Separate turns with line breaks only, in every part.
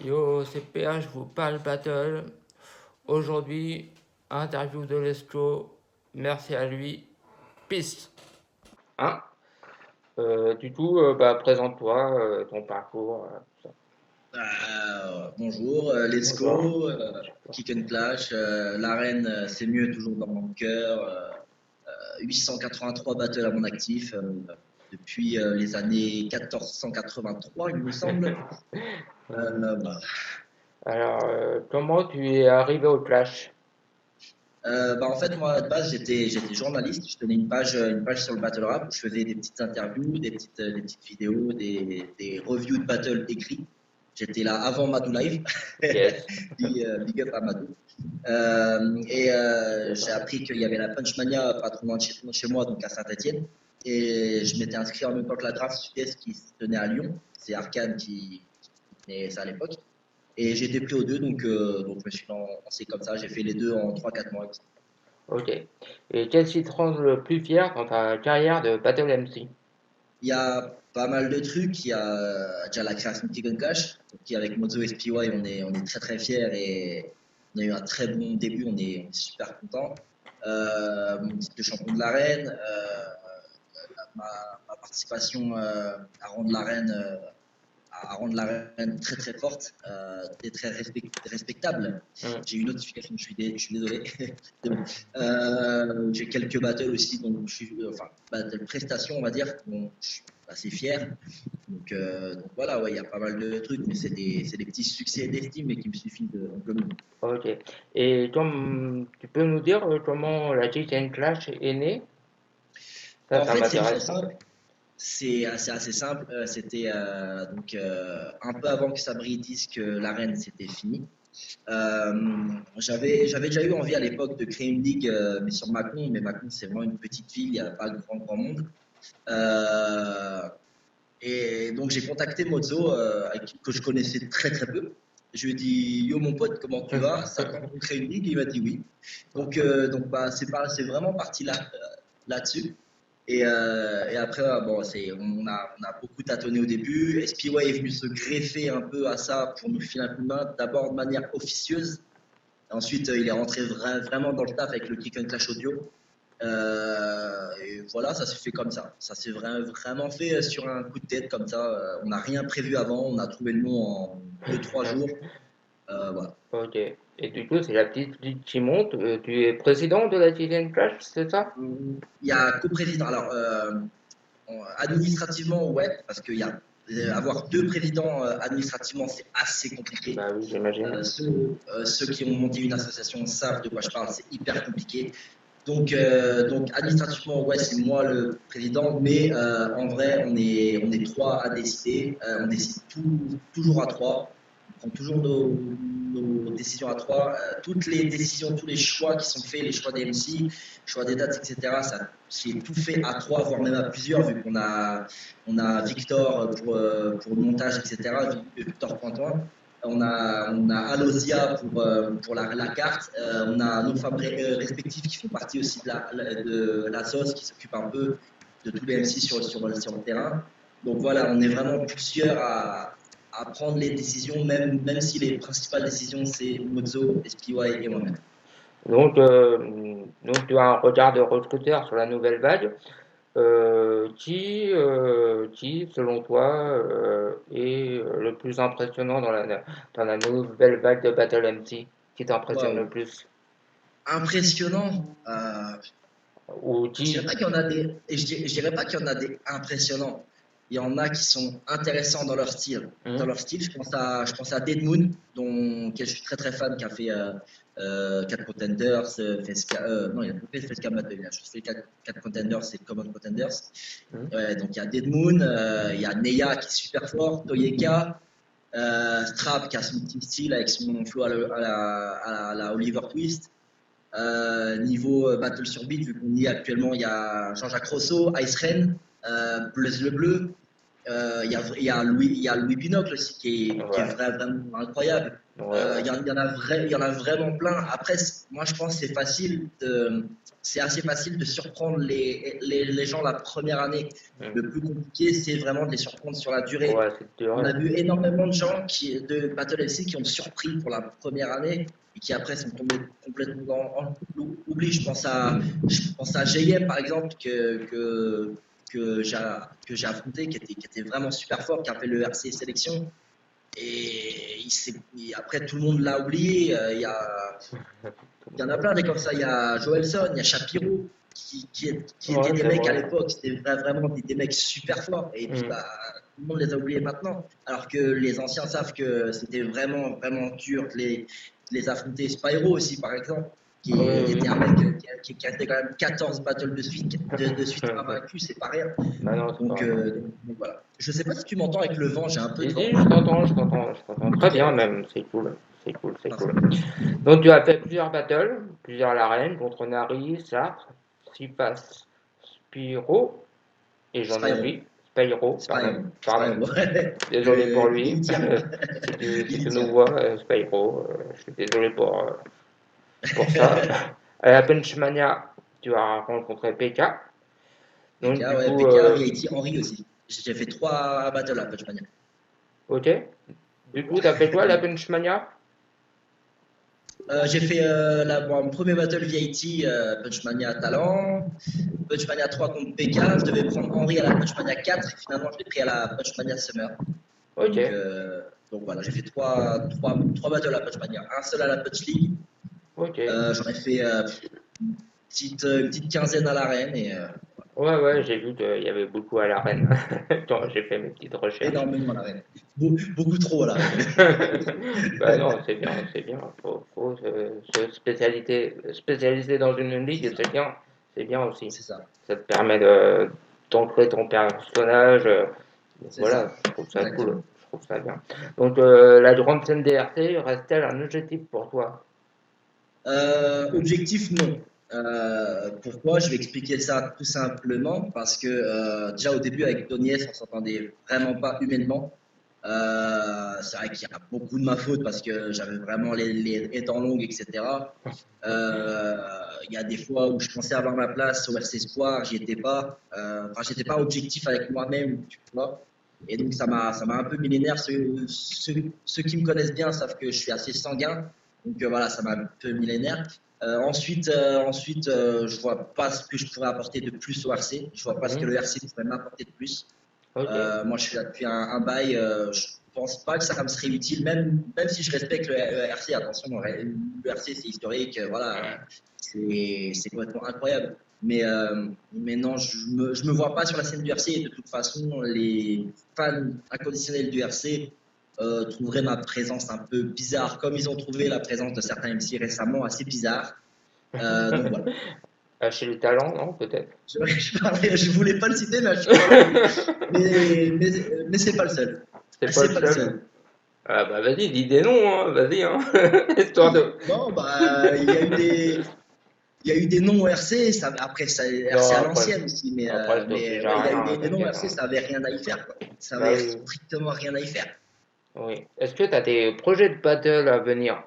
Yo, c'est PH, je vous parle battle. Aujourd'hui, interview de Lesco. Merci à lui. Peace. Hein présente-toi, ton parcours. Tout ça.
Bonjour, let's
Bonjour.
go, Kick and Clash, l'arène c'est mieux toujours dans mon cœur, 883 battles à mon actif depuis les années 1483 il me semble. Voilà.
Comment tu es arrivé au clash?
En fait moi de base j'étais journaliste, je tenais une page sur le battle rap où je faisais des petites interviews, des petites vidéos, des reviews de battle écrits. J'étais là avant Madou Live,
Yes.
big up à Madou. J'ai appris qu'il y avait la Punchmania pas trop loin de chez moi, donc à Saint-Etienne. Et je m'étais inscrit en même temps que la draft Sud-Est qui se tenait à Lyon. C'est Arcane qui tenait ça à l'époque. Et j'ai été pris aux deux, donc je me suis lancé comme ça. J'ai fait les deux en 3 4 mois.
Ok. Et qu'est-ce qui te rend le plus fier dans ta carrière de battle MC?
Il y a pas mal de trucs. Il y a déjà la création de Kick and Clash, qui avec Mozo et SPY, on est très très fiers et on a eu un très bon début. On est super contents. Mon titre de champion de l'arène, ma participation à rendre l'arène très très forte et très respectable.
Hmm.
J'ai eu une notification, je suis désolé. J'ai quelques battles aussi, donc enfin, battle prestations, on va dire, dont je suis assez fier. Donc voilà, ouais, il y a pas mal de trucs, mais c'est des petits succès d'estime, mais qui me suffit de gommer.
Ok. Et comme tu peux nous dire comment la Chicken Clash est née?
En
Ça
fait, c'est très
m'intéresse.
simple. C'est assez simple. C'était un peu avant que Sabri dise que l'arène c'était fini. J'avais déjà eu envie à l'époque de créer une ligue, mais sur Mâcon, mais Mâcon c'est vraiment une petite ville, il n'y a pas grand monde. Euh, et donc j'ai contacté Mozo, que je connaissais très très peu. Je lui ai dit yo mon pote, comment tu vas? Ça tente qu'on crée une ligue? Il m'a dit oui. C'est vraiment parti là-dessus. Et après, on a beaucoup tâtonné au début. SPY est venu se greffer un peu à ça pour nous filer un coup de main, d'abord de manière officieuse. Ensuite, il est rentré vraiment dans le taf avec le Kick and Clash Audio. Et voilà, ça s'est fait comme ça. Ça s'est vraiment fait sur un coup de tête comme ça. On n'a rien prévu avant. On a trouvé le nom en 2 3 jours. Voilà.
Ok. Et du coup, c'est la petite ligue qui monte. Tu es président de la Chicken Clash, c'est ça?
Il y a coprésident. Alors, administrativement, ouais, parce qu'il y a avoir deux présidents administrativement, c'est assez compliqué.
Bah oui, j'imagine.
Ceux qui ont monté une association savent de quoi je parle, c'est hyper compliqué. Donc administrativement, ouais, c'est moi le président, mais en vrai, on est trois à décider. On décide toujours à trois. On prend toujours nos décisions à trois. Toutes les décisions, tous les choix qui sont faits, les choix des MC, choix des dates, etc., ça, c'est tout fait à trois, voire même à plusieurs, vu on a Victor pour le montage, etc., Victor Pointoin. On a Alosia pour la carte. On a nos femmes respectives qui font partie aussi de la sauce, qui s'occupent un peu de tous les MC sur le terrain. Donc voilà, on est vraiment plusieurs à prendre les décisions, même si les principales décisions, c'est Mozo, SPY et moi-même.
Donc, tu as un regard de recruteur sur la nouvelle vague. Qui, selon toi, est le plus impressionnant dans la nouvelle vague de Battle MC? Qui t'impressionne
Waouh,
le plus?
impressionnant.
Ou
Je dirais
qui?
pas qu'il y en a des, je dirais pas qu'il y en a des impressionnants. Il y en a qui sont intéressants dans leur style. Dans
Hmm.
leur style, je pense à Dead Moon, dont je suis très très fan, qui a fait 4 Contenders, non, il a pas fait Fesca Battle, il a juste fait 4 Contenders et Common Contenders.
Hmm.
Donc il y a Dead Moon, il y a Neya qui est super fort, Toyeka, Strap qui a son petit style avec son flow à la Oliver Twist. Niveau Battle sur Beat, vu qu'on y est actuellement, il y a Jean-Jacques Rousseau, Ice Rain, Blaise le Bleu. Il y a Louis Binocle aussi qui est
Ouais,
vraiment incroyable.
ouais, ouais.
Il y en a vraiment plein. Après, moi, je pense que c'est assez facile de surprendre les gens la première année.
Hmm.
Le plus compliqué, c'est vraiment de les surprendre sur la durée.
Ouais, c'est dur.
On
Ouais.
a vu énormément de gens de Battle FC qui ont surpris pour la première année et qui après sont tombés complètement en oubli. Je pense à JM par exemple que j'ai affronté, qui était vraiment super fort, qui a fait le RC sélection. Et après, tout le monde l'a oublié. Il y en a plein des comme ça. Il y a Joelson, il y a Shapiro, qui étaient
Ouais,
des
c'est
mecs à
vrai.
l'époque. C'était vraiment des mecs super forts. Et puis,
Hmm.
bah, tout le monde les a oubliés maintenant. Alors que les anciens savent que c'était vraiment, vraiment dur de les affronter. Spyro aussi, par exemple,
Oui,
qui était un
oui.
mec qui a fait quand même 14 battles de suite invaincu, c'est pas rien.
Bah non, c'est pas grave.
Donc voilà. Je sais pas si tu m'entends avec le vent, j'ai un peu
Si,
de vent.
si, je t'entends très
Ok,
bien
ouais.
même, c'est cool, c'est cool, c'est
Enfin,
cool. Donc tu as fait plusieurs battles, plusieurs à l'arène, contre Nari, Sartre, Sipas, Spyro, et j'en
Spyro.
oublie, Spyro, pardon,
Spyro.
pardon,
Spyro. Ouais.
désolé pour lui,
L'Initial.
si tu nous
L'Initial.
vois, Spyro, je suis désolé pour ça. À la Benchmania, tu as rencontré PK,
PK,
donc du
ouais.
coup,
PK, V80, Henry aussi. J'ai fait 3 battles à Punchmania.
ok, du coup, t'as fait quoi à la Benchmania?
J'ai fait mon premier battle V80 Punchmania Talent. Punchmania 3 contre PK. Je devais prendre Henry à la Punchmania 4. Et finalement, je l'ai pris à la Punchmania Summer.
Ok,
Donc, euh, donc voilà, j'ai fait trois battles à Punchmania. Un seul à la Punch League.
ok.
J'en ai fait une petite quinzaine à l'arène et
Ouais, ouais, j'ai vu qu'il y avait beaucoup à l'arène. Quand j'ai fait mes petites recherches.
énormément à l'arène. Beaucoup trop à l'arène.
Bah non, c'est bien, c'est bien. Faut se spécialiser dans une
C'est
ligue,
ça,
c'est bien aussi.
c'est ça,
Ça te permet d'ancrer ton personnage.
c'est
Voilà,
ça,
je trouve ça cool,
exactement.
je trouve ça bien. Donc la grande scène DRT reste-t-elle un objectif pour toi?
Objectif, non. Pourquoi? Je vais expliquer ça tout simplement parce que déjà au début avec Donies, on s'entendait vraiment pas humainement. C'est vrai qu'il y a beaucoup de ma faute parce que j'avais vraiment les dents longues, etc. Euh, Il y a des fois où je pensais avoir ma place au RC Espoir, j'y étais pas. Enfin, j'étais pas objectif avec moi-même, tu vois. Et donc ça m'a un peu millénaire. Ceux qui me connaissent bien savent que je suis assez sanguin. Donc voilà, ça m'a un peu millénaire. Je vois pas ce que je pourrais apporter de plus au RC. Je vois pas ce que
Hmm.
le RC pourrait m'apporter de plus.
Ok,
Moi, je suis là depuis un bail. Je pense pas que ça me serait utile, même si je respecte le RC. Attention, le RC, c'est historique. Voilà, c'est complètement incroyable. Mais non, je me vois pas sur la scène du RC. Et de toute façon, les fans inconditionnels du RC trouveraient ma présence un peu bizarre, comme ils ont trouvé la présence de certains MC récemment assez bizarre. Donc voilà.
chez les talents, non, peut-être.
Je voulais pas le citer, mais je parlais de lui. Mais c'est pas le seul.
C'est pas le
C'est pas le
seul.
seul.
Ah bah vas-y, dis des noms, hein, vas-y, hein. Histoire de.
Non, bah, il y a eu des noms au RC,
Non,
RC à l'ancienne aussi,
après, je t'oblige à
ouais, il y a eu
rien,
des noms au
t'inquiète,
RC,
hein.
ça avait rien à y faire, quoi. Ça
Bah
avait
oui,
strictement rien à y faire.
oui. Est-ce que tu as des projets de battle à venir?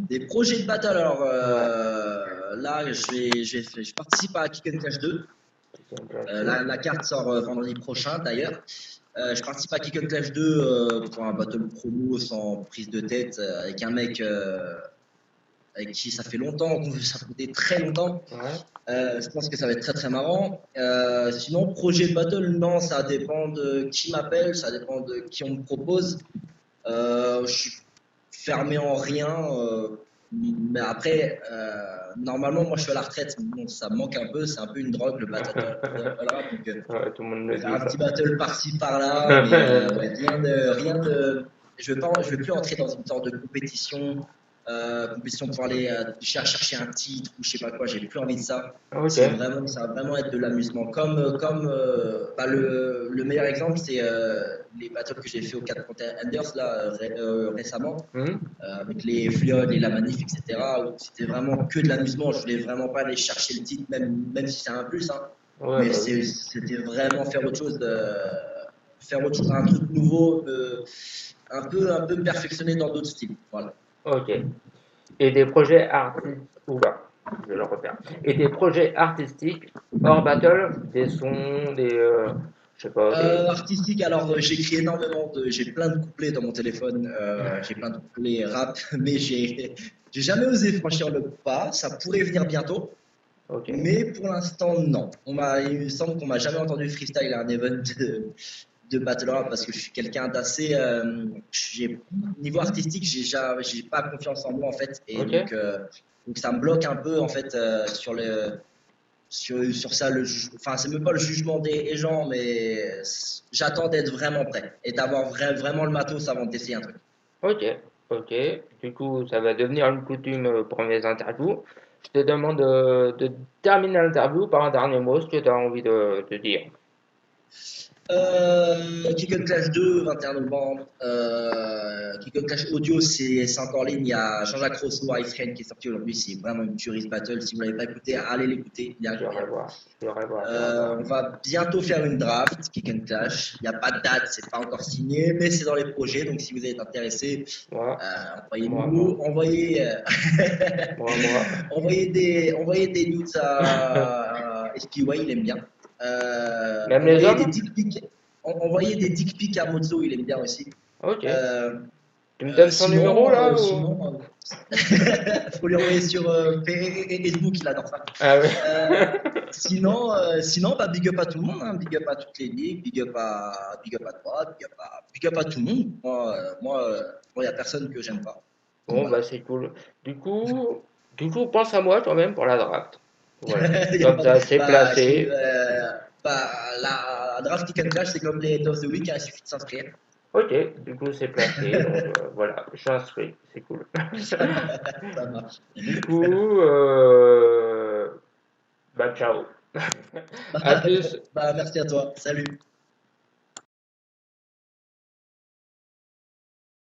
Des projets de battle, alors
Ouais.
là, je participe à Kick and Clash 2.
C'est un clash 2.
La carte sort vendredi prochain, d'ailleurs. Je participe à Kick and Clash 2 pour un battle promo sans prise de tête avec un mec avec qui ça fait longtemps qu'on veut s'affronter, très longtemps.
Ouais.
Je pense que ça va être très très marrant. Sinon, projet de battle, non, ça dépend de qui m'appelle, ça dépend de qui on me propose. Je suis fermé en rien. Mais après, normalement, moi je suis à la retraite. Bon, ça me manque un peu, c'est un peu une drogue le battle rap. Donc,
Ouais, tout le monde me
faire
dit
un
ça.
petit battle par-ci par-là, mais ouais, rien de. Je veux plus entrer dans une sorte de compétition, compétition pour aller chercher un titre ou je sais pas quoi. J'ai plus envie de ça.
Ok.
Ça va vraiment être de l'amusement. Bah, le meilleur exemple, c'est les battles que j'ai fait au 4 Contenders là récemment
Hmm.
avec les Fliod et la Manif, etc. Où c'était vraiment que de l'amusement. Je voulais vraiment pas aller chercher le titre, même si c'est un plus, hein.
Ouais,
Mais
bah oui.
c'était vraiment faire autre chose. faire un truc nouveau, un peu perfectionné dans d'autres styles. Voilà.
Ok. Et des projets artistiques. Oula, je le repère. Et des projets artistiques hors battle, des sons, je sais pas,
Artistique, alors j'écris énormément j'ai plein de couplets dans mon téléphone, j'ai plein de couplets rap, mais j'ai jamais osé franchir le pas. Ça pourrait venir bientôt,
Ok.
mais pour l'instant non. Il me semble qu'on m'a jamais entendu freestyle à un event de battle rap parce que je suis quelqu'un d'assez, niveau artistique, j'ai pas confiance en moi en fait, et
Ok.
donc ça me bloque un peu en fait sur ça, enfin, c'est même pas le jugement des gens, mais j'attends d'être vraiment prêt et d'avoir vraiment le matos avant d'essayer un truc.
Ok. Ok. Du coup, ça va devenir une coutume pour mes interviews. Je te demande de terminer l'interview par un dernier mot, ce que tu as envie de dire.
Kick and Clash 2, 21 novembre. Kick and Clash Audio, c'est encore en ligne. Il y a Jean-Jacques Rousseau, Ice Rain qui est sorti aujourd'hui. C'est vraiment une tuerie battle. Si vous ne l'avez pas écouté, allez l'écouter. Il est
J'irai
incroyable.
voir. J'irai voir. J'irai voir.
On va bientôt faire une draft, Kick and Clash. Il n'y a pas de date, c'est pas encore signé, mais c'est dans les projets. Donc si vous êtes intéressé,
Moi, moi,
envoyez-nous,
moi.
envoyez des nudes à SPY, il aime bien.
Même les hommes?
Envoyez des dick pics à Mozo, il aime bien aussi.
Ok.
Euh,
Tu me donnes son numéro là ou...
Sinon, faut lui envoyer sur Facebook, il adore ça.
Ah oui.
Sinon, bah, big up à tout le monde, hein, big up à toutes les ligues, big up à toi, big up à tout le monde. Il n'y a personne que j'aime pas. Donc
Bon,
voilà.
bah c'est cool. Du coup, du coup, pense à moi quand même pour la draft. Voilà.
Y a
Comme
pas
ça, c'est
bah,
placé.
bah, la draft Kick and Clash, c'est comme les Head of the Week, hein, il suffit de s'inscrire.
Ok, du coup, c'est placé. Donc voilà, je suis inscrit. C'est cool.
Ça marche.
Du coup, bah ciao.
Bah,
À plus.
bah, merci à toi. Salut.